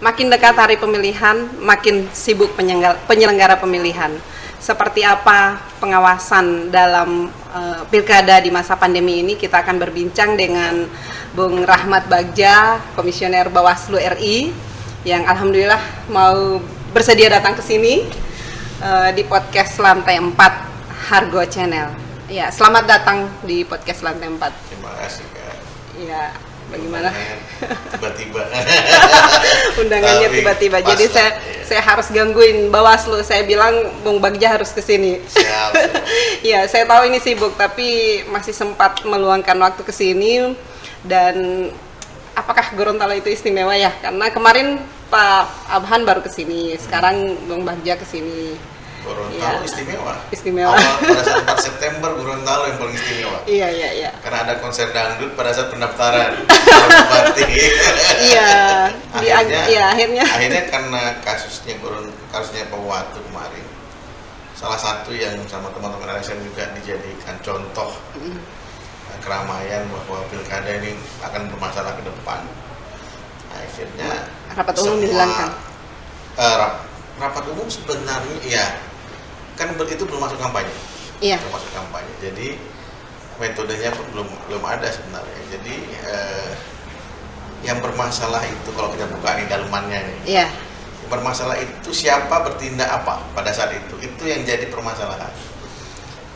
Makin dekat hari pemilihan, makin sibuk penyelenggara pemilihan. Seperti apa pengawasan dalam pilkada di masa pandemi ini, kita akan berbincang dengan Bung Rahmat Bagja, Komisioner Bawaslu RI, yang alhamdulillah mau bersedia datang ke sini di podcast Lantai 4 Hargo Channel. Ya, selamat datang di podcast Lantai 4. Terima kasih, Kak. Ya, bagaimana? Tiba-tiba. Undangannya tiba-tiba. Jadi saya harus gangguin Bawaslu. Saya bilang Bung Bagja harus ke sini. Siap. Ya, saya tahu ini sibuk tapi masih sempat meluangkan waktu ke sini. Dan apakah Gorontalo itu istimewa ya? Karena kemarin Pak Abhan baru ke sini, sekarang Bung Bagja ke sini. Gorontalo ya. Istimewa. Pada saat 4 September Gorontalo yang paling istimewa. Iya. Karena ada konser dangdut pada saat pendaftaran. Akhirnya karena kasusnya Pak Watu kemarin, salah satu yang sama teman-teman LSM juga dijadikan contoh keramaian bahwa pilkada ini akan bermasalah ke depan. Akhirnya rapat umum dihilangkan. Rapat umum sebenarnya ya kan itu belum masuk kampanye. Iya. Belum masuk kampanye. Jadi metodenya pun belum ada sebenarnya. Jadi yang bermasalah itu kalau kita buka nih dalemannya nih. Iya. Yang bermasalah itu siapa bertindak apa pada saat itu. Itu yang jadi permasalahan.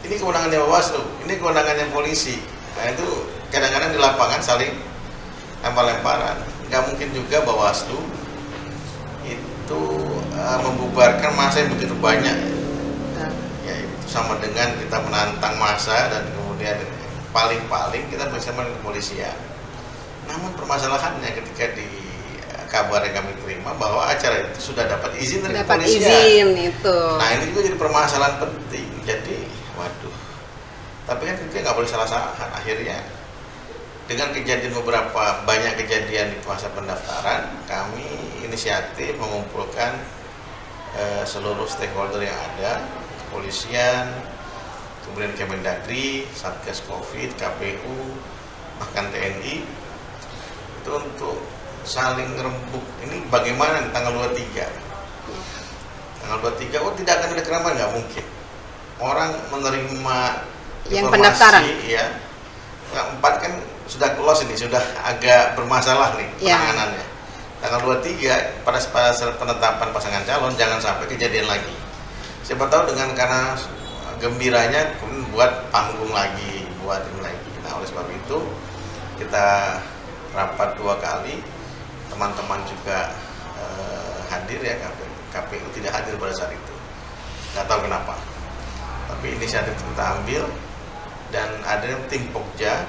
Ini kewenangannya Bawaslu, ini kewenangannya polisi. Nah itu kadang-kadang di lapangan saling lempar-lemparan. Nggak mungkin juga Bawaslu itu membubarkan massa yang begitu banyak. Ya itu sama dengan kita menantang massa dan kemudian paling-paling kita bersama dengan kepolisian. Namun permasalahannya ketika di kabar yang kami terima bahwa acara itu sudah dapat izin dari kepolisian. Dapat izin itu. Nah ini juga jadi permasalahan penting. Jadi waduh. Tapi kan kita nggak boleh salah-salahan. Akhirnya dengan banyak kejadian di masa pendaftaran, kami inisiatif mengumpulkan seluruh stakeholder yang ada, kepolisian, kemudian Kemendagri, Satgas Covid, KPU, bahkan TNI, itu untuk saling rembuk. Ini bagaimana tanggal 23? Tanggal 23, tidak akan ada keramaian, nggak mungkin. Orang menerima yang informasi, pendaftaran. Ya, yang 4 kan sudah close ini, sudah agak bermasalah nih penanganannya. Tanggal 23 pada penetapan pasangan calon jangan sampai kejadian lagi. Siapa tahu karena gembiranya kemudian buat panggung lagi, buat ini lagi. Nah oleh sebab itu kita rapat 2 kali, teman-teman juga hadir ya, KPU tidak hadir pada saat itu. Nggak tahu kenapa. Tapi inisiatif kita ambil dan ada tim Pokja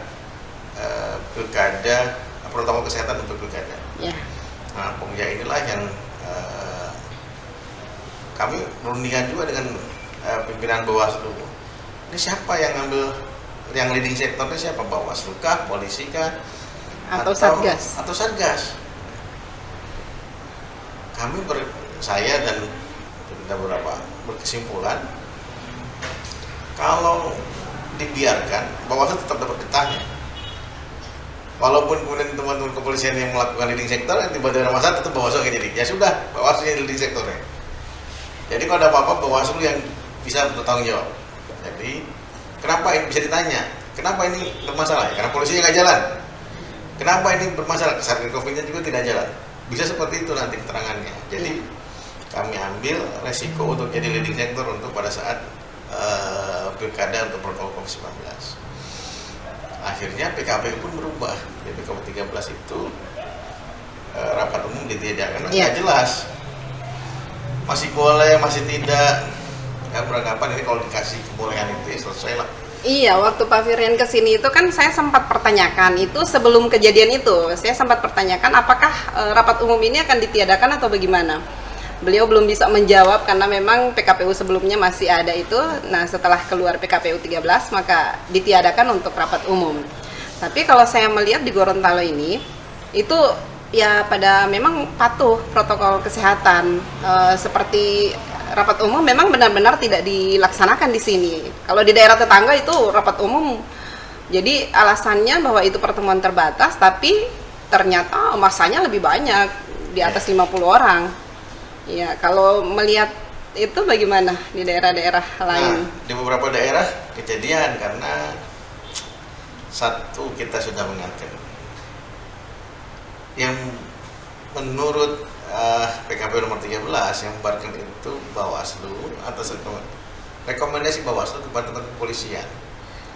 pilkada, protokol kesehatan untuk pilkada. Ya. Nah, Pokja inilah yang kami berundingan juga dengan pimpinan Bawaslu. Ini siapa yang ngambil, yang leading sektornya siapa? Bawaslu kah, polisi kah, atau Satgas? Atau Satgas. Saya dan beberapa berkesimpulan kalau dibiarkan Bawaslu tetap dapat getahnya. Walaupun kemudian teman-teman kepolisian yang melakukan leading sektor, tiba-tiba ada masalah tetap Bawaslu yang jadi. Ya sudah, Bawaslu yang leading sektornya. Jadi kalau ada apa-apa Bawaslu yang bisa bertanggung jawab. Jadi kenapa ini bisa ditanya? Kenapa ini bermasalah? Karena polisinya nggak jalan. Kenapa ini bermasalah? Satgas Covid-nya juga tidak jalan. Bisa seperti itu nanti keterangannya. Jadi kami ambil resiko untuk jadi leading sektor untuk pada saat pilkada untuk protokol COVID-19. Akhirnya PKPU pun berubah. Di PKPU 13 itu rapat umum ditiadakan, nggak jelas. Masih boleh, masih tidak. Ya beranggapan ini kalau dikasih kebolehan itu ya selesai lah. Iya, waktu Pak Firyan kesini itu kan saya sempat pertanyakan itu sebelum kejadian itu. Saya sempat pertanyakan apakah rapat umum ini akan ditiadakan atau bagaimana. Beliau belum bisa menjawab karena memang PKPU sebelumnya masih ada itu. Nah setelah keluar PKPU 13 maka ditiadakan untuk rapat umum. Tapi kalau saya melihat di Gorontalo ini itu ya pada memang patuh protokol kesehatan. Seperti rapat umum memang benar-benar tidak dilaksanakan di sini. Kalau di daerah tetangga itu rapat umum, jadi alasannya bahwa itu pertemuan terbatas, tapi ternyata masanya lebih banyak, di atas 50 orang. Ya, kalau melihat itu bagaimana di daerah-daerah lain? Nah, di beberapa daerah kejadian karena satu kita sudah mengingatkan. Yang menurut PKP nomor 13 yang membubarkan itu Bawaslu atas rekomendasi Bawaslu kepada teman kepolisian.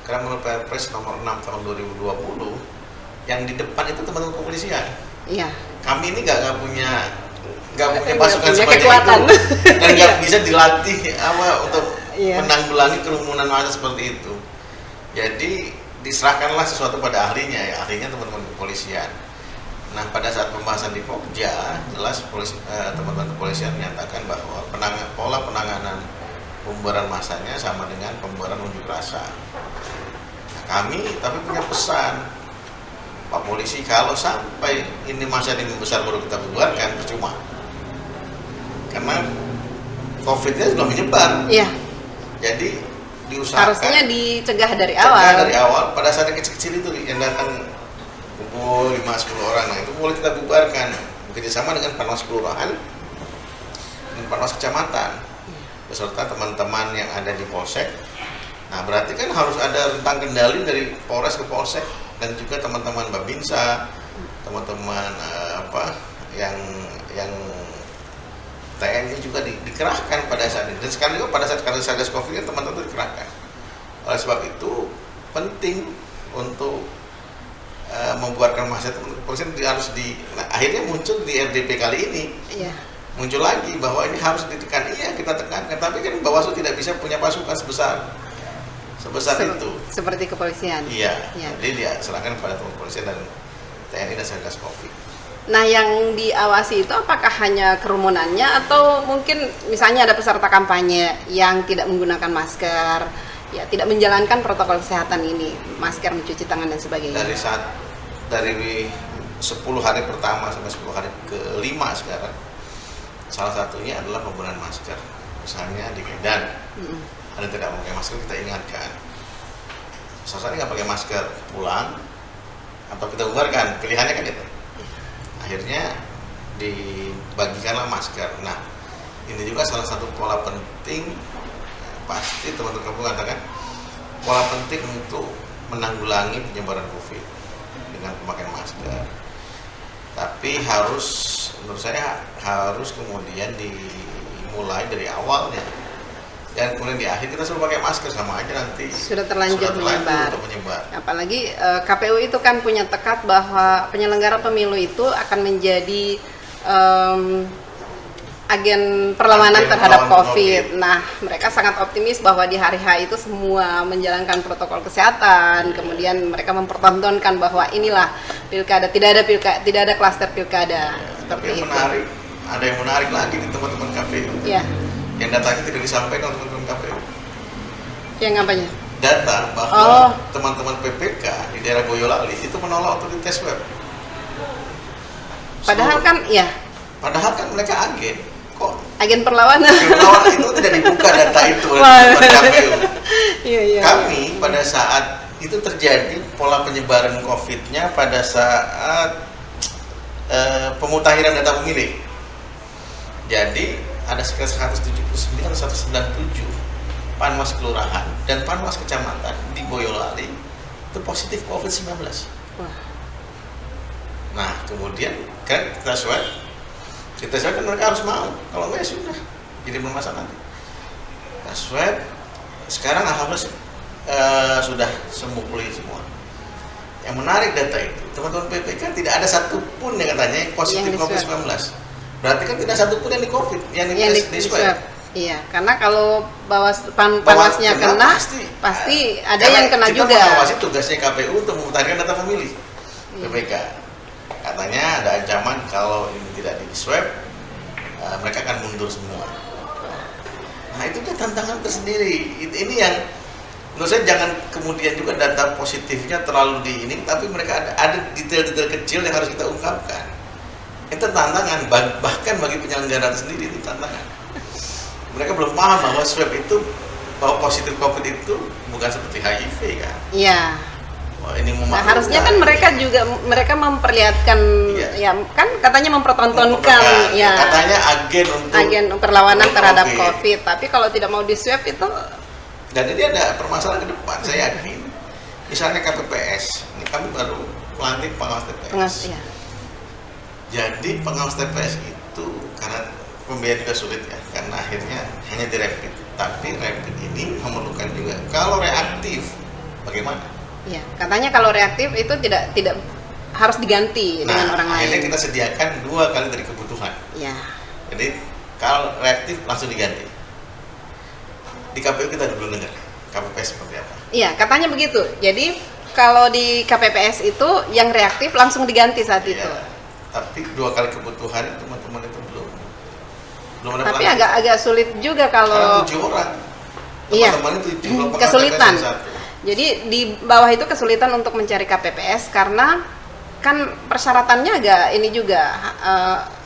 Karena menurut Perpres nomor 6 tahun 2020 yang di depan itu teman-teman kepolisian. Iya. Kami ini nggak punya pasukan sebanyak kekuatan itu dan nggak bisa dilatih untuk Iya. menanggulangi kerumunan massa seperti itu. Jadi diserahkanlah sesuatu pada ahlinya, ya ahlinya teman-teman kepolisian. Nah, pada saat pembahasan di Pokja, jelas teman-teman kepolisian menyatakan bahwa pola penanganan pembubaran massanya sama dengan pembubaran unjuk rasa. Nah, kami tapi punya pesan, Pak Polisi, kalau sampai ini massa ini besar baru kita bubarkan, percuma. Karena COVID-nya sudah menyebar. Iya. Jadi diusahakan Harusnya dicegah dari awal. dari awal. Pada saat yang kecil-kecil itu yang datang kumpul 5-10 orang, nah itu boleh kita bubarkan bekerjasama dengan Panwas Kelurahan dan Panwas Kecamatan beserta teman-teman yang ada di Polsek. Nah, berarti kan harus ada rentang kendali dari Polres ke Polsek dan juga teman-teman Babinsa, teman-teman yang TNI juga dikerahkan pada saat ini. Dan sekarang juga pada saat Satgas Covid kan teman-teman dikerahkan. Oleh sebab itu penting untuk membuarkan massa teman kepolisian harus akhirnya muncul di RDP kali ini. Iya. Muncul lagi bahwa ini harus ditekan. Iya, kita tekankan, tapi kan Bawaslu tidak bisa punya pasukan sebesar itu. Seperti kepolisian. Iya. Iya. Jadi dia serahkan kepada teman kepolisian dan TNI dan Satgas Covid. Nah, yang diawasi itu apakah hanya kerumunannya atau mungkin misalnya ada peserta kampanye yang tidak menggunakan masker, ya tidak menjalankan protokol kesehatan ini, masker, mencuci tangan dan sebagainya. Dari 10 hari pertama sampai 10 hari ke-5 sekarang, salah satunya adalah penggunaan masker. Misalnya di Medan, ada yang tidak memakai masker, kita ingatkan. Sasarannya nggak pakai masker, pulang atau kita bubarkan, pilihannya kan itu. Akhirnya dibagikanlah masker. Nah, ini juga salah satu pola penting, pasti teman-teman kamu katakan, pola penting untuk menanggulangi penyebaran COVID dengan pemakaian masker. Tapi menurut saya harus kemudian dimulai dari awalnya. Dan kemudian di akhir kita selalu pakai masker, sama aja nanti sudah terlanjur menyebar. Apalagi KPU itu kan punya tekad bahwa penyelenggara pemilu itu akan menjadi agen perlawanan terhadap COVID. Nah, mereka sangat optimis bahwa di hari H itu semua menjalankan protokol kesehatan. Kemudian mereka mempertontonkan bahwa inilah pilkada, tidak ada klaster pilkada. Tapi yang menarik, ada yang menarik lagi di teman-teman KPU. Iya. Yang datanya tidak disampaikan oleh teman-teman KPU. Yang apanya? Data bahwa teman-teman PPK di daerah Boyolali itu menolak untuk dites swab. Padahal kan mereka agen. Kok agen perlawanan. Perlawanan itu tidak dibuka data itu oleh teman KPU. Iya. Kami pada saat itu terjadi pola penyebaran COVID-nya pada saat pemutakhiran data pemilih. Jadi ada sekitar 179 atau 197 Panwas Kelurahan dan Panwas Kecamatan di Boyolali itu positif COVID-19. Wah. Nah, kemudian kan kita swab kan mereka harus mau, kalau enggak ya sudah jadi bermasalah nanti. Kita swab, sekarang alhamdulillah sudah sembuh pulih semua. Yang menarik data itu, teman-teman PPK tidak ada satupun yang katanya yang positif COVID-19. Berarti kan tidak satupun yang di COVID, yang di swab. Iya, karena kalau Panwasnya kena, pasti ada yang kena juga. Kita mengawasi tugasnya KPU untuk memutahirkan data pemilih. PPK. Katanya ada ancaman kalau ini tidak di swab, mereka akan mundur semua. Nah, itu kan tantangan tersendiri. Ini yang menurut saya jangan kemudian juga data positifnya terlalu di ini, tapi mereka ada detail-detail kecil yang harus kita ungkapkan. Itu tantangan, bahkan bagi penyelenggara sendiri itu tantangan. Mereka belum paham bahwa swab itu, bahwa positif COVID itu bukan seperti HIV kan. Iya. ini Nah, memaklumkan. harusnya kan mereka memperlihatkan, Iya. ya kan katanya mempertontonkan ya Katanya agen untuk perlawanan untuk terhadap COVID. COVID, tapi kalau tidak mau di swab itu Dan ini ada permasalahan ke depan, saya yakin. Misalnya KPPS, ini kami baru melantik pengawas TPS. ya. Jadi pengawas TPS itu karena pembiayaan juga sulit ya, karena akhirnya hanya di rapid. Tapi rapid ini memerlukan juga. Kalau reaktif, bagaimana? Ya, katanya kalau reaktif itu tidak harus diganti dengan orang akhirnya lain. kita sediakan 2 kali dari kebutuhan. Ya, Jadi kalau reaktif langsung diganti. Di KPU kita belum dengar KPPS seperti apa. iya katanya begitu. Jadi kalau di KPPS itu yang reaktif langsung diganti saat itu. Iya. Tapi 2 kali kebutuhan teman-teman itu belum ada Tapi pelan. agak sulit juga Karena kalau 7 orang. Iya. Teman-teman itu Kesulitan. satu. Jadi di bawah itu kesulitan untuk mencari KPPS karena kan persyaratannya agak ini juga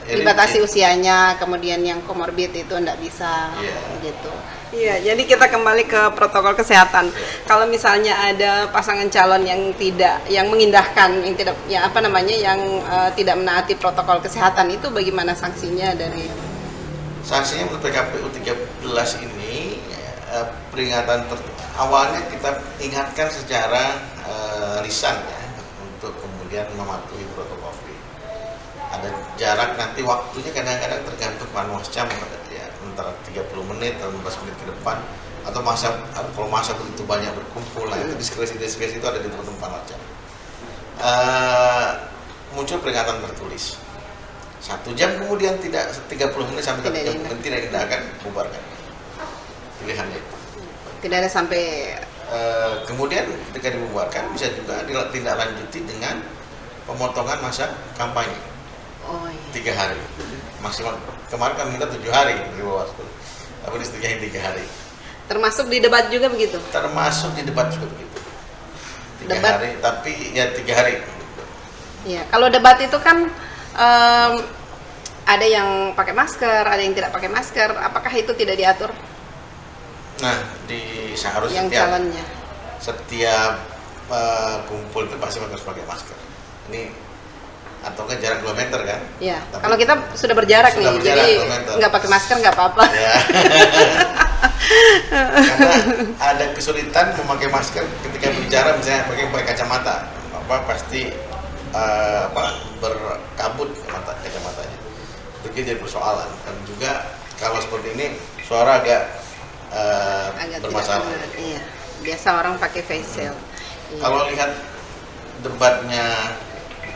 dibatasi Rigid. usianya, kemudian yang komorbid itu enggak bisa Iya. gitu. Iya, jadi kita kembali ke protokol kesehatan. Kalau misalnya ada pasangan calon yang mengindahkan, yang tidak, ya apa namanya, yang tidak menaati protokol kesehatan itu bagaimana sanksinya dari? Sanksinya menurut PKPU 13 ini peringatan awalnya kita ingatkan secara lisan ya untuk kemudian mematuhi protokol COVID. Ada jarak nanti waktunya kadang-kadang tergantung panwascam ya, antara 30 menit atau 15 menit ke depan atau kalau masa begitu banyak berkumpul, nah itu diskresi itu ada di teman-teman panwascam. Muncul peringatan tertulis 1 jam kemudian, tidak 30 menit sampai 1 jam kemudian tidak tindakan, bubarkan. Pilihannya itu. Tidak ada sampai Kemudian ketika dibubarkan bisa juga ditindaklanjuti dengan pemotongan masa kampanye. oh iya. 3 hari maksimal. Kemarin kami minta 7 hari di Bawaslu, tapi disetujui 3 hari. Termasuk di debat juga begitu. Termasuk di debat juga begitu. 3 Debat. hari, tapi ya 3 hari. Iya, kalau debat itu kan ada yang pakai masker, ada yang tidak pakai masker. Apakah itu tidak diatur Nah, seharusnya yang calonnya? setiap kumpul itu pasti harus pakai masker. Ini atau kan jarak 2 meter kan? Iya. Tapi- Kalau kita sudah berjarak Sudah nih, berjarak, jadi 2 meter. nggak pakai masker nggak apa-apa. Ya. Karena ada kesulitan memakai masker ketika berbicara, misalnya pakai kacamata, pasti berkabut kacamatanya. Itu jadi persoalan. Dan juga kalau seperti ini suara agak bermasalah. tidak benar. Iya. Biasa orang pakai face shield. Iya. Kalau lihat debatnya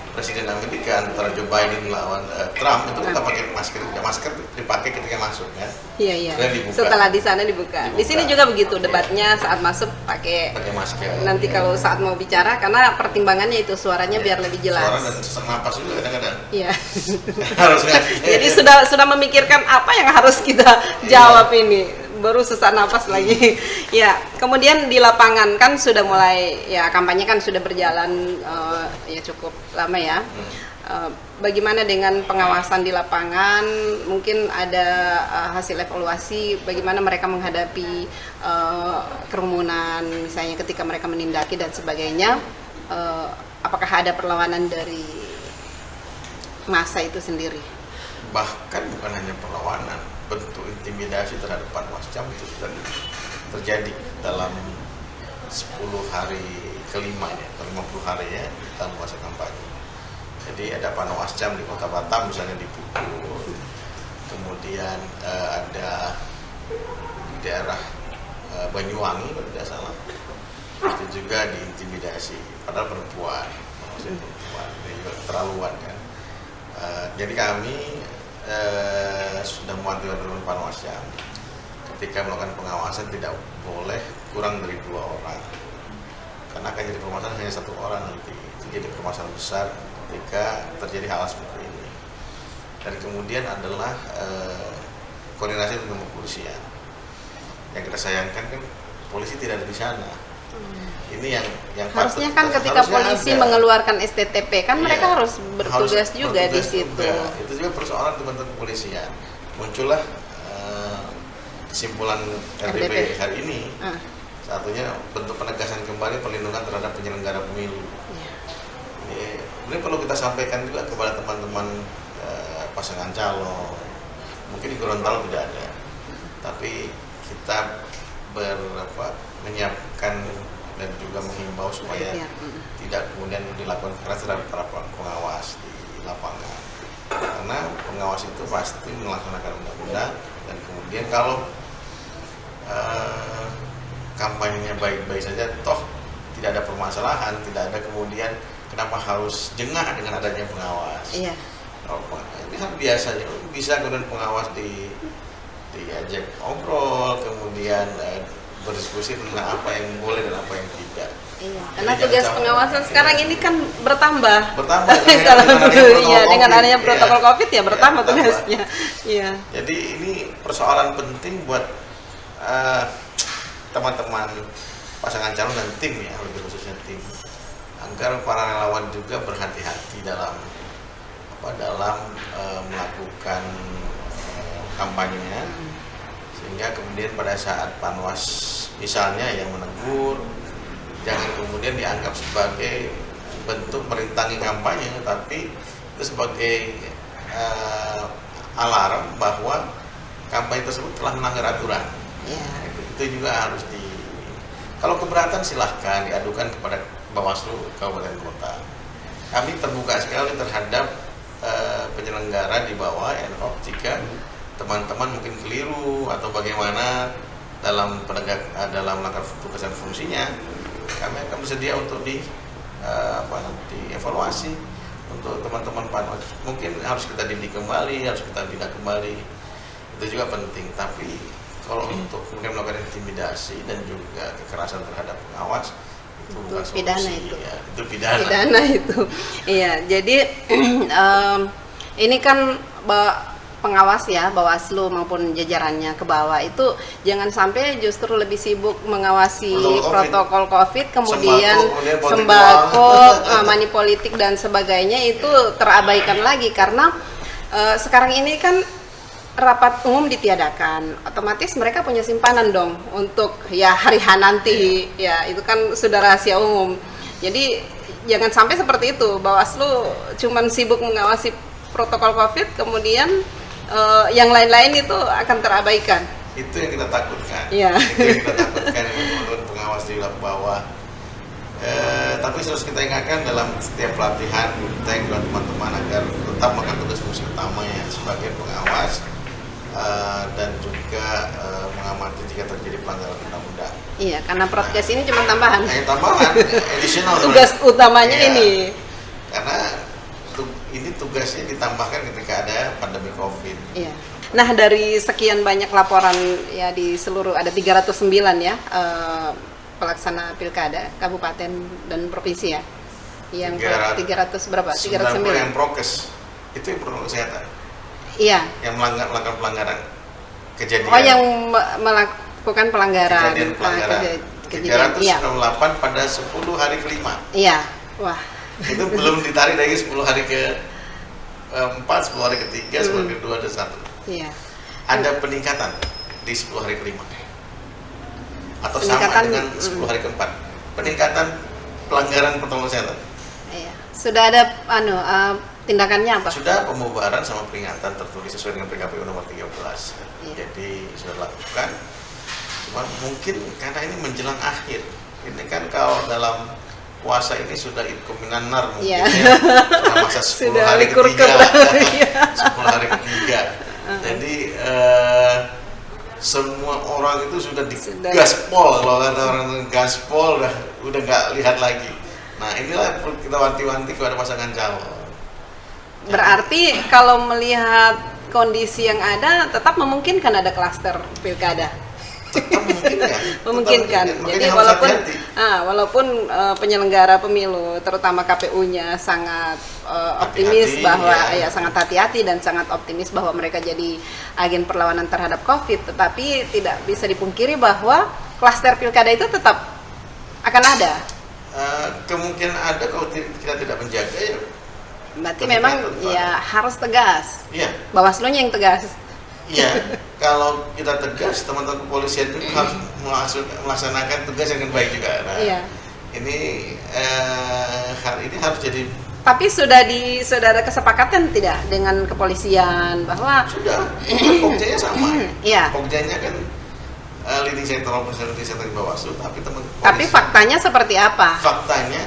Presiden Amerika antara Joe Biden melawan Trump, itu kita pakai masker. Ya, masker dipakai ketika masuk kan. Iya, iya. Dan dibuka. Setelah di sana dibuka. Di sini juga begitu debatnya, saat masuk pakai. Pakai masker. Nanti kalau saat mau bicara, karena pertimbangannya itu suaranya Ya, biar lebih jelas. Suara dan sesak napas juga kadang-kadang. Iya. Harus ngasih. Jadi sudah memikirkan apa yang harus kita jawab ini. Baru sesak napas lagi. Ya, kemudian di lapangan kan sudah mulai, ya kampanye kan sudah berjalan ya cukup lama ya. Bagaimana dengan pengawasan di lapangan? Mungkin ada hasil evaluasi bagaimana mereka menghadapi kerumunan, misalnya ketika mereka menindaki dan sebagainya. Apakah ada perlawanan dari massa itu sendiri? Bahkan bukan hanya perlawanan, bentuk intimidasi terhadap panwascam itu sudah terjadi dalam 10 hari kelima ya, atau 50 hari ya dalam masa kampanye. Jadi ada panwascam di Kota Batam misalnya dipukul, kemudian ada di daerah Banyuwangi kalau tidak salah, itu juga diintimidasi, padahal perempuan, maksudnya perempuan, ini juga keterlaluan kan. Jadi kami sudah mewanti-wanti panwascam ketika melakukan pengawasan tidak boleh kurang dari 2 orang, karena akan jadi permasalahan hanya 1 orang nanti, itu jadi permasalahan besar ketika terjadi hal seperti ini. Dan kemudian adalah koordinasi dengan kepolisian. Yang kita sayangkan kan polisi tidak ada di sana. Ini yang Harusnya patut- kan ketika harusnya polisi ada. mengeluarkan STTP kan Iya, mereka harus bertugas juga di bertugas situ. juga. Itu juga persoalan teman-teman kepolisian. Muncullah kesimpulan RDP RDP. hari ini. Ah. Satunya bentuk penegasan kembali perlindungan terhadap penyelenggara pemilu. Ini perlu kita sampaikan juga kepada teman-teman pasangan calon. Mungkin di Gorontalo tidak ada, tapi kita menyiapkan dan juga menghimbau supaya tidak kemudian dilakukan keras terhadap para pengawas di lapangan. Karena pengawas itu pasti melaksanakan undang-undang, dan kemudian kalau kampanyenya baik-baik saja, toh tidak ada permasalahan, tidak ada kemudian kenapa harus jengah dengan adanya pengawas. Iya. Ini kan biasa ya, bisa kemudian pengawas diajak ngobrol, kemudian berdiskusi tentang apa yang boleh dan apa yang tidak. Iya, karena tugas pengawasan sekarang ini kan bertambah. Dengan adanya protokol COVID ya bertambah tugasnya. Iya. Jadi ini persoalan penting buat teman-teman pasangan calon dan tim ya, lebih khususnya tim, agar para relawan juga berhati-hati dalam melakukan kampanye, sehingga kemudian pada saat Panwas misalnya yang menegur, jangan kemudian dianggap sebagai bentuk merintangi kampanye, tapi itu sebagai alarm bahwa kampanye tersebut telah melanggar aturan. Itu juga harus kalau keberatan silahkan diadukan kepada Bawaslu Kabupaten Kota. Kami terbuka sekali terhadap penyelenggara di bawah NOP jika teman-teman mungkin keliru atau bagaimana dalam melakukan tugas dan fungsinya, kami akan bersedia untuk dievaluasi untuk teman-teman Panwas. Mungkin harus kita didik kembali, harus kita bina kembali, itu juga penting. Tapi kalau untuk kemudian melakukan intimidasi dan juga kekerasan terhadap pengawas, itu bukan solusi. Pidana itu. Ya, itu pidana. Pidana itu. Iya, jadi ini kan pengawas ya, Bawaslu maupun jajarannya ke bawah itu jangan sampai justru lebih sibuk mengawasi protokol COVID, kemudian sembako, money politik dan sebagainya itu terabaikan lagi, karena sekarang ini kan rapat umum ditiadakan, otomatis mereka punya simpanan dong untuk ya hari H nanti, ya itu kan sudah rahasia umum. Jadi jangan sampai seperti itu, Bawaslu cuman sibuk mengawasi protokol COVID, kemudian yang lain-lain itu akan terabaikan. Itu yang kita takutkan. Iya. Itu yang kita takutkan, teman-teman pengawas di bawah. Tapi harus kita ingatkan dalam setiap pelatihan kita yang teman-teman agar tetap melakukan tugas fungsi utamanya sebagai pengawas dan juga mengamati jika terjadi pelanggaran undang-undang. Iya, karena podcast ini cuma tambahan. Hanya tambahan, additional. Tugas utamanya iya. ini. Karena ini tugasnya ditambahkan ketika ada pandemi COVID. Iya. Nah, dari sekian banyak laporan ya di seluruh ada 309 ya pelaksana pilkada kabupaten dan provinsi ya. Yang 300 berapa? 309 yang prokes. Itu yang protokol kesehatan. Iya. Yang melakukan pelanggaran kejadian. Oh, yang melakukan pelanggaran. Kejadian 398 pada 10 hari kelima. Iya. Wah. Itu belum ditarik dari 10 hari ke 4, 10 hari ketiga, 10 hari kedua, dan 1. Iya. Ada peningkatan di 10 hari kelima. Atau sama dengan 10 hari keempat. Peningkatan pelanggaran protokol kesehatan. Iya. Sudah ada tindakannya apa? Sudah pembubaran sama peringatan tertulis sesuai dengan PKPU nomor 13. Iya. Jadi sudah dilakukan. Cuma mungkin karena ini menjelang akhir. Ini kan kalau dalam puasa ini sudah itkuminan nar mungkin ya. Masa 10 hari ketiga. 10 hari ketiga. Jadi semua orang itu sudah digaspol, kalau kata orang gaspol udah nggak lihat lagi. Nah, inilah kita wanti-wanti kepada pasangan calon. Berarti kalau melihat kondisi yang ada tetap memungkinkan ada klaster pilkada. Tetap memungkinkan. Memungkinkan. Jadi walaupun penyelenggara pemilu terutama KPU-nya sangat optimis bahwa ya sangat hati-hati dan sangat optimis bahwa mereka jadi agen perlawanan terhadap COVID, tetapi tidak bisa dipungkiri bahwa klaster pilkada itu tetap akan ada. Kemungkinan ada kalau kita tidak menjaga ya. Berarti memang ya harus tegas. Iya. Bawaslu-nya yang tegas. Iya, kalau kita tegas, teman-teman kepolisian itu harus melaksanakan tugas dengan baik juga. Nah, Iya. ini hal ini harus jadi. Tapi sudah ada kesepakatan tidak dengan kepolisian bahwa Sudah, pokoknya sama. Iya. Pokoknya kan leading sector operation leading sector di Bawaslu, tapi Tapi faktanya seperti apa? faktanya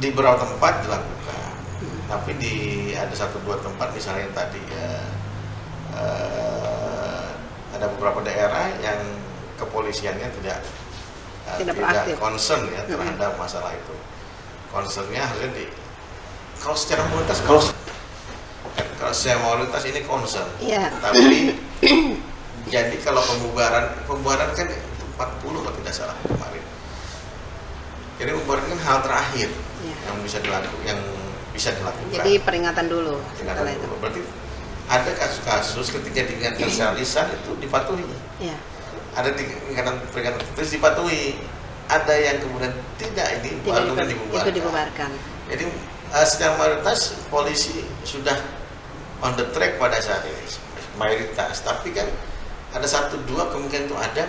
di beberapa tempat dilakukan, tapi ada 1-2 tempat misalnya tadi ada beberapa daerah yang kepolisiannya tidak proaktif. concern ya terhadap masalah itu. Concernnya harusnya kalau secara mayoritas kalau secara mayoritas ini concern. Iya. Tapi jadi kalau pembubaran kan 40 kalau tidak salah kemarin. Jadi pembubaran kan hal terakhir Iya. yang bisa dilakukan. Jadi peringatan dulu. Peringatan Setelah itu. dulu. Berarti ada kasus-kasus ketika diingatkan secara lisan itu dipatuhi. Iya. Ada peringatan tertulis dipatuhi. Ada yang kemudian tidak, ini baru kan dibubarkan. Itu dibubarkan. Jadi secara mayoritas polisi sudah on the track pada saat ini mayoritas. Tapi kan ada 1-2 kemungkinan itu ada,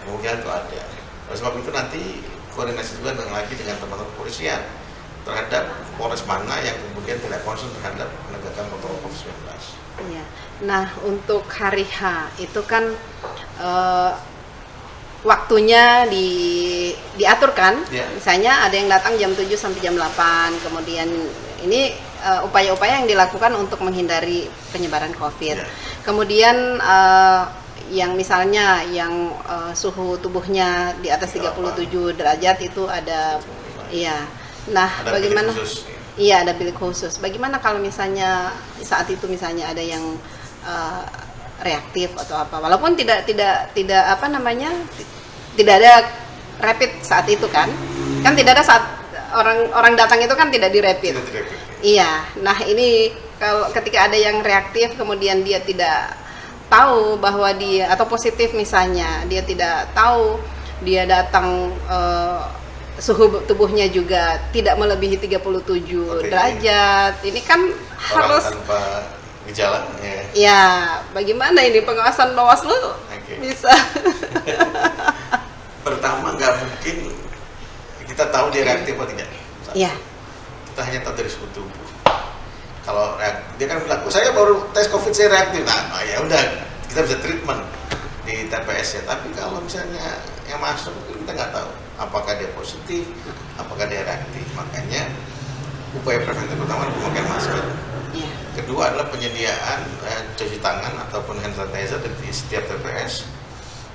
kemungkinan itu ada. Oleh sebab itu nanti koordinasi juga lagi dengan teman-teman kepolisian terhadap Polres mana yang kemudian tidak concern terhadap penegakan protokol COVID-19. Iya. Nah, untuk hari H itu kan waktunya diatur kan? Iya. Misalnya ada yang datang jam 7 sampai jam 8, kemudian ini upaya-upaya yang dilakukan untuk menghindari penyebaran COVID. Iya. Kemudian yang misalnya yang suhu tubuhnya di atas 37 derajat itu ada, iya. Nah, Ada bagaimana? bilik khusus, ya. Iya, ada bilik khusus. Bagaimana kalau misalnya saat itu misalnya ada yang reaktif atau apa? Walaupun tidak apa namanya? Tidak ada rapid saat itu kan? Kan tidak ada saat orang datang itu kan tidak dirapid. Tidak dirapid. Iya. Nah, ini kalau ketika ada yang reaktif kemudian dia tidak tahu bahwa dia atau positif misalnya, dia tidak tahu, dia datang suhu tubuhnya juga tidak melebihi 37 Oke. derajat. Ini kan Orang harus tanpa gejala ya. ya, bagaimana ini pengawasan Bawaslu Oke. bisa? Pertama, nggak mungkin kita tahu dia reaktif atau tidak. Iya. Kita hanya tahu dari suhu tubuh. Kalau dia kan bilang, saya baru tes COVID saya reaktif. Nah, ya udah, kita bisa treatment di TPS ya. Tapi kalau misalnya yang masuk kita nggak tahu apakah dia positif, apakah dia reaktif. Makanya upaya preventif pertama adalah pemakaian masker. Iya. Kedua adalah penyediaan cuci tangan ataupun hand sanitizer di setiap TPS.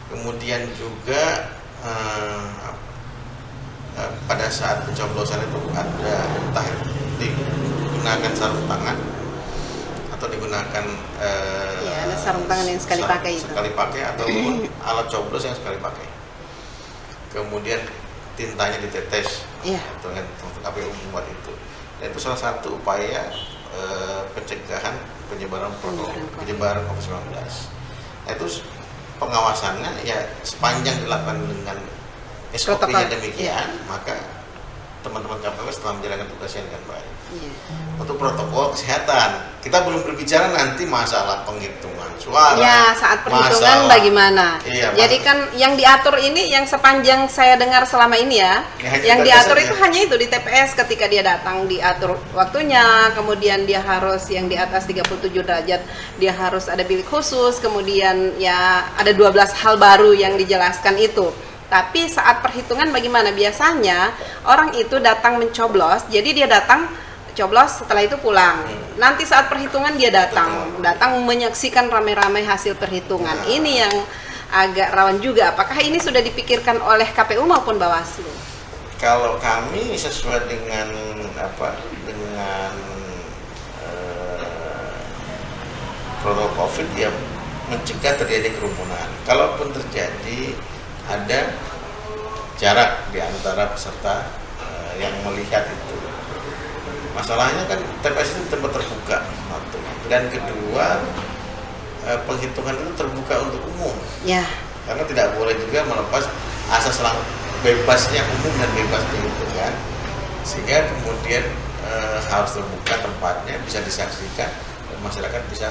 Kemudian juga pada saat pencoblosan itu ada entah digunakan sarung tangan atau digunakan Ya, ada sarung tangan yang sekali pakai itu. sekali pakai ataupun alat coblos yang sekali pakai. Kemudian tintanya ditetes. Iya. Itu kan untuk KPU membuat itu. Dan itu salah satu upaya pencegahan penyebaran COVID-19. Nah, itu pengawasannya ya sepanjang dilakukan dengan SOP-nya Protokol, demikian, maka teman-teman KPU setelah menjalankan tugasnya dengan baik. Iya. Untuk protokol kesehatan, kita belum berbicara nanti masalah penghitungan suara. Ya, saat perhitungan masalah- bagaimana? Iya, Jadi kan yang diatur ini yang sepanjang saya dengar selama ini ya, Ya, hanya yang TPS diatur saja. itu hanya itu di TPS ketika dia datang diatur waktunya, kemudian dia harus yang di atas 37 derajat dia harus ada bilik khusus, kemudian ya ada 12 hal baru yang dijelaskan itu. Tapi saat perhitungan bagaimana? Biasanya orang itu datang mencoblos, jadi dia datang coblos setelah itu pulang. Nanti saat perhitungan dia datang menyaksikan rame-rame hasil perhitungan. Nah. Ini yang agak rawan juga. Apakah ini sudah dipikirkan oleh KPU maupun Bawaslu? Kalau kami sesuai dengan protokol COVID ya mencegah terjadi kerumunan. Kalaupun terjadi ada jarak di antara peserta yang melihat itu. Masalahnya kan TPS itu tempat terbuka, satu. Dan kedua penghitungan itu terbuka untuk umum. Ya, Karena tidak boleh juga melepas asas bebasnya umum dan bebasnya itu kan. Sehingga kemudian harus terbuka tempatnya, bisa disaksikan dan masyarakat bisa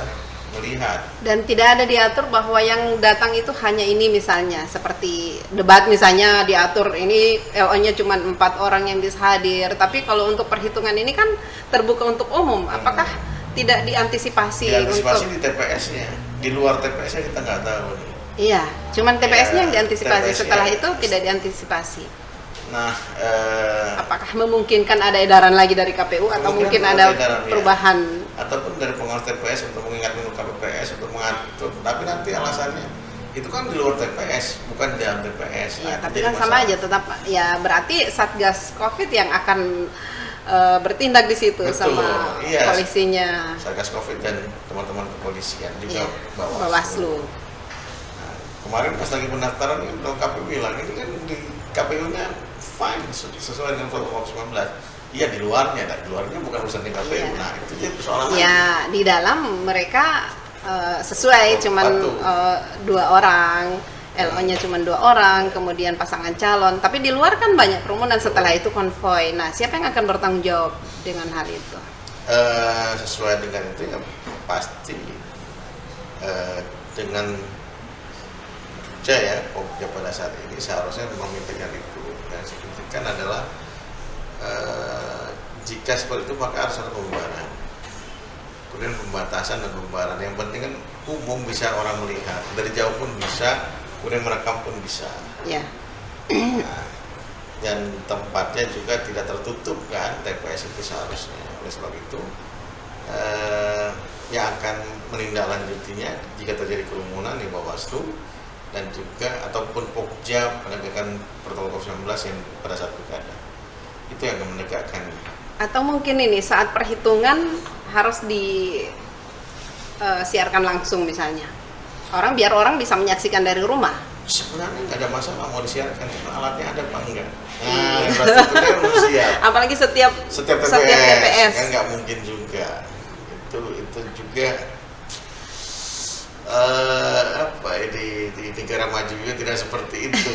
melihat. Dan tidak ada diatur bahwa yang datang itu hanya ini, misalnya seperti debat misalnya diatur ini LO-nya cuma 4 orang yang bisa hadir, tapi kalau untuk perhitungan ini kan terbuka untuk umum. Apakah tidak diantisipasi Diantisipasi untuk di TPS-nya, di luar TPS-nya kita nggak tahu nih. Iya, cuman TPS-nya yang diantisipasi, TPS-nya. setelah itu tidak diantisipasi. Nah, Apakah memungkinkan ada edaran lagi dari KPU atau mungkin kemungkinan ada edaran, ya. perubahan? Ataupun dari pengawas TPS untuk mengingatkan KPPS untuk mengatur, tapi nanti alasannya itu kan di luar TPS, bukan di dalam TPS. Iya, Nah, tapi itu kan jadi sama masalah. aja, tetap ya berarti Satgas Covid yang akan bertindak di situ. Betul, sama iya. polisinya. Satgas Covid dan teman-teman kepolisian juga Iya, Bawaslu. Bawaslu. Nah, kemarin pas lagi pendaftaran KPU bilang ini kan di KPU-nya fine sesuai dengan protokol 19. Iya, di luarnya bukan urusan di KPU. Iya. Nah, itu jadi persoalan lagi. Ya, di dalam mereka sesuai cuman Patuh. 2 orang, LO-nya cuma 2 orang, kemudian pasangan calon. Tapi di luar kan banyak kerumunan, setelah itu konvoy. Nah, siapa yang akan bertanggung jawab dengan hal itu? Sesuai dengan itu ya pasti dengan kerja ya Pokja pada saat ini seharusnya memikirkan itu. Yang signifikan adalah jika seperti itu maka harus ada pembubaran, kemudian pembatasan dan pembubaran. Yang penting kan umum bisa orang melihat, dari jauh pun bisa, kemudian merekam pun bisa. Ya. Nah, dan tempatnya juga tidak tertutup kan, TPS itu seharusnya. Oleh sebab itu yang akan menindaklanjutinya jika terjadi kerumunan di Bawaslu dan juga ataupun Pokja penegakan protokol COVID-19 yang pada saat pilkada itu yang akan menegakkan. Atau mungkin ini saat perhitungan harus disiarkan langsung misalnya. Biar orang bisa menyaksikan dari rumah. Sebenarnya nggak ada masalah mau disiarkan, alatnya ada apa enggak? Nah, infrastrukturnya harus siap. Apalagi setiap TPS. Kan nggak mungkin juga. Itu juga di negara maju juga tidak seperti itu.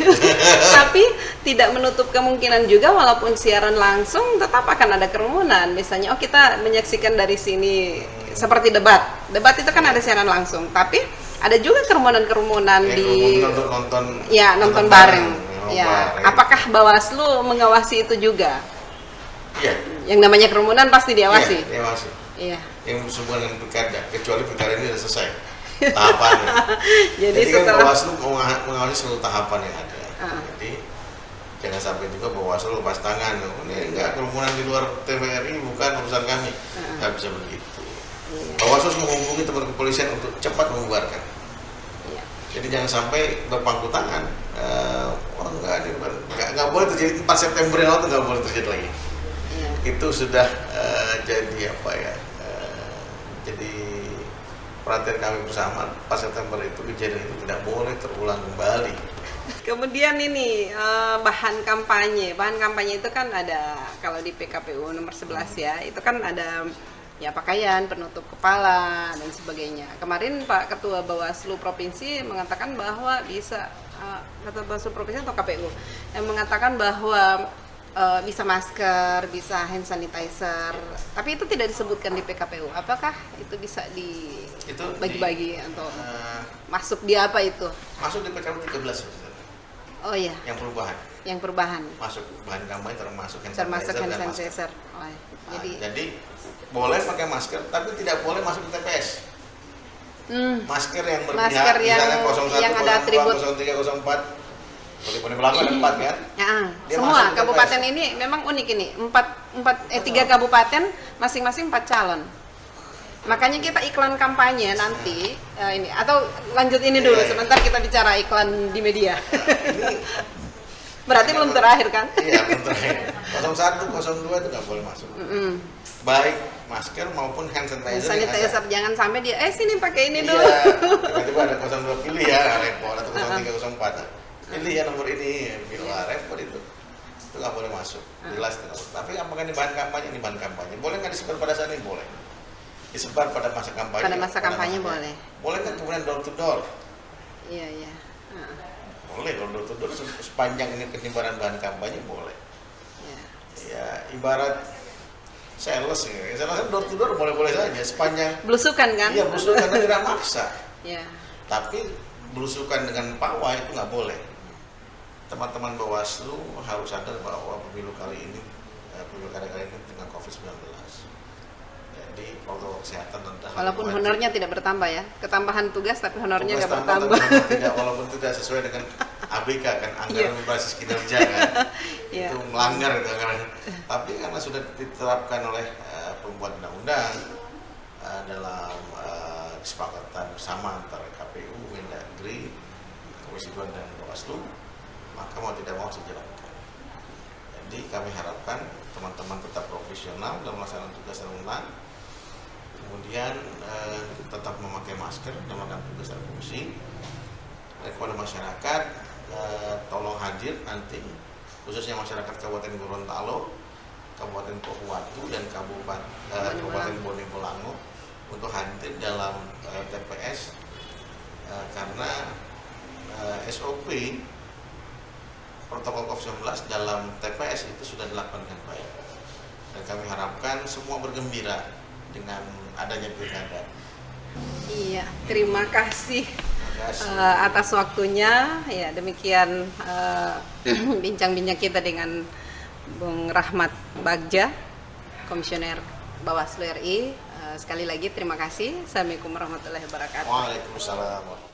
Tapi tidak menutup kemungkinan juga walaupun siaran langsung tetap akan ada kerumunan. Misalnya kita menyaksikan dari sini seperti debat. Debat itu kan ada siaran langsung, tapi ada juga kerumunan-kerumunan di nonton bareng. Ya, apakah Bawaslu mengawasi itu juga? Iya. Yang namanya kerumunan pasti diawasi. Iya, diawasi. Iya. Yang berhubungan dengan pilkada, kecuali pilkada ini sudah selesai tahapannya. Jadi kan setelah Bawaslu mengawasi seluruh tahapan yang ada. Jadi jangan sampai juga Bawaslu lepas tangan. Ini enggak, kerumunan di luar TVRI bukan urusan kami. Nggak bisa begitu. Iya. Bawaslu harus menghubungi teman kepolisian untuk cepat membubarkan. Iya. Jadi jangan sampai berpangku tangan. Nggak boleh terjadi 4 September yang lalu, nggak boleh terjadi lagi. Iya. Itu sudah jadi jadi perhatian kami bersama. 4 September itu kejadian itu tidak boleh terulang kembali. Kemudian ini bahan kampanye itu kan ada, kalau di PKPU nomor 11 ya, itu kan ada ya pakaian, penutup kepala dan sebagainya. Kemarin Pak Ketua Bawaslu Provinsi mengatakan bahwa bisa Ketua Bawaslu Provinsi atau KPU yang mengatakan bahwa bisa masker, bisa hand sanitizer, tapi itu tidak disebutkan di PKPU. Apakah itu bisa dibagi-bagi atau masuk di apa itu? Masuk di PKPU 13 ya. Oh iya. Yang perubahan. Masuk bahan kampanye termasuk hand Termasuk hand dan masker. sanitizer. Oh, iya. Jadi boleh pakai masker, tapi tidak boleh masuk di TPS. Masker yang berpihak, Masker misalnya 01, yang ada 02, atribut 03, 04. Seperti Poni Belangko ada 4 kan? Ya, Dia semua masuk ke kabupaten TPS. ini memang unik ini. 3 kabupaten masing-masing 4 calon. Makanya kita iklan kampanye nanti ini atau lanjut ini dulu Iya. sebentar kita bicara iklan di media. Berarti belum terakhir kan? Iya, belum terakhir. 01, 02 itu nggak boleh masuk. Baik masker maupun hand sanitizer. Sanitizer jangan sampai dia sini pakai ini Iya, dulu. tiba-tiba ada 02 pilih ya, repot, atau 03, 04. Pilih ya nomor ini, wah repot itu nggak boleh masuk, jelas itu. Tapi apakah ini bahan kampanye? Ini bahan kampanye, boleh nggak disebar pada saat ini? Boleh. Disebar pada masa kampanye. Pada masa kampanye boleh. Boleh nggak kemudian door to door? Iya. Boleh, door to door sepanjang ini penyebaran bahan kampanye boleh. Iya. Ya ibarat sales ya. Sales kan door to door boleh-boleh saja sepanjang Belusukan kan? iya belusukan karena tidak maksa. Ya. Tapi belusukan dengan pawai itu nggak boleh. Teman-teman Bawaslu harus sadar bahwa pemilu kali ini, pemilu kali ini dengan COVID-19. Jadi protokol kesehatan dan Walaupun honornya tidak bertambah ya, ketambahan tugas tapi honornya nggak tugas tambah, bertambah. tapi tidak, walaupun tidak sesuai dengan ABK kan, anggaran berbasis kinerja kan, Iya. itu melanggar itu anggaran. Tapi karena sudah diterapkan oleh pembuat undang-undang dalam kesepakatan bersama antara KPU, Mendagri, Komisi 2 dan Bawaslu, maka mau tidak mau dijalankan. Jadi kami harapkan teman-teman tetap profesional dalam melaksanakan tugas dan wewenang, kemudian tetap memakai masker dalam melakukan tugas dan fungsi. Dan kepada masyarakat, tolong hadir nanti, khususnya masyarakat Kabupaten Gorontalo, Kabupaten Pohuwatu, dan Kabupaten Bone Bolango untuk hadir dalam TPS karena SOP protokol COVID-19 dalam TPS itu sudah dilakukan dengan baik. Dan kami harapkan semua bergembira dengan adanya pilkada. Iya, terima kasih Terima kasih. atas waktunya. Ya, demikian bincang-bincang kita dengan Bung Rahmat Bagja, Komisioner Bawaslu RI. Sekali lagi terima kasih. Assalamualaikum warahmatullahi wabarakatuh. Waalaikumsalam.